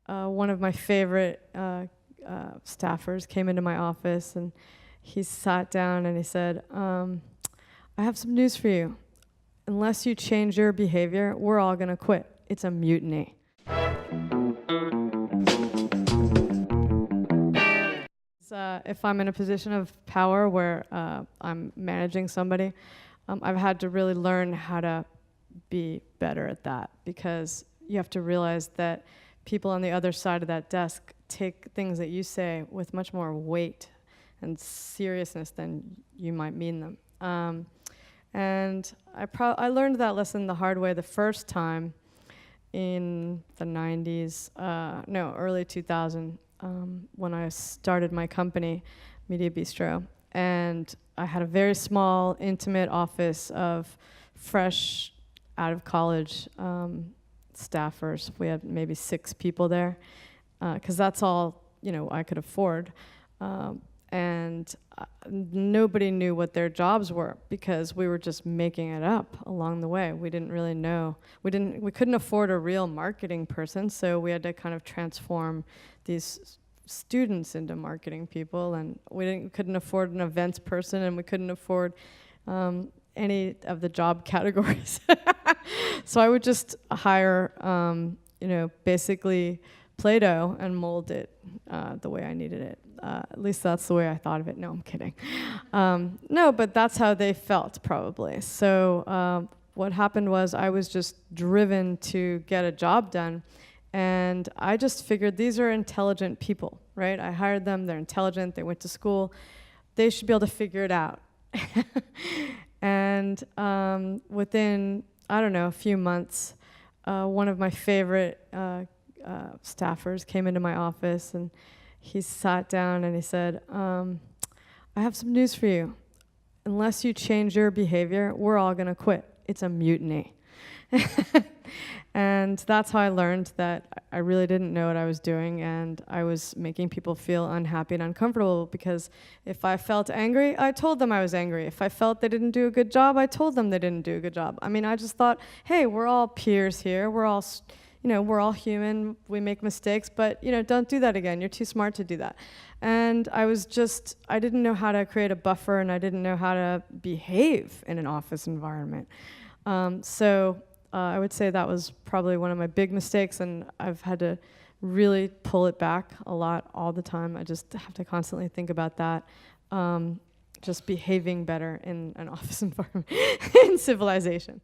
one of my favorite staffers came into my office, and he sat down and he said, I have some news for you. Unless you change your behavior, we're all going to quit. It's a mutiny. If I'm in a position of power where I'm managing somebody, I've had to really learn how to be better at that, because you have to realize that people on the other side of that desk take things that you say with much more weight and seriousness than you might mean them. And I learned that lesson the hard way the first time in the 90s, early 2000, when I started my company, Media Bistro. And I had a very small, intimate office of fresh, out of college staffers. We had maybe 6 people there, because that's all I could afford. And nobody knew what their jobs were, because we were just making it up along the way. We didn't really know. We couldn't afford a real marketing person, so we had to kind of transform these students into marketing people, and we couldn't afford an events person, and we couldn't afford any of the job categories. So I would just hire, basically Play-Doh and mold it the way I needed it. At least that's the way I thought of it. No, I'm kidding. No, but that's how they felt, probably. So what happened was I was just driven to get a job done, and I just figured these are intelligent people, right? I hired them. They're intelligent. They went to school. They should be able to figure it out. And within, I don't know, a few months, one of my favorite staffers came into my office, and he sat down and he said, I have some news for you. Unless you change your behavior, we're all going to quit. It's a mutiny. And that's how I learned that I really didn't know what I was doing, and I was making people feel unhappy and uncomfortable, because if I felt angry, I told them I was angry. If I felt they didn't do a good job, I told them they didn't do a good job. I mean, I just thought, hey, we're all peers here. We're all human. We make mistakes, but don't do that again. You're too smart to do that. And I didn't know how to create a buffer, and I didn't know how to behave in an office environment. So I would say that was probably one of my big mistakes, and I've had to really pull it back a lot all the time. I just have to constantly think about that, just behaving better in an office environment, in civilization.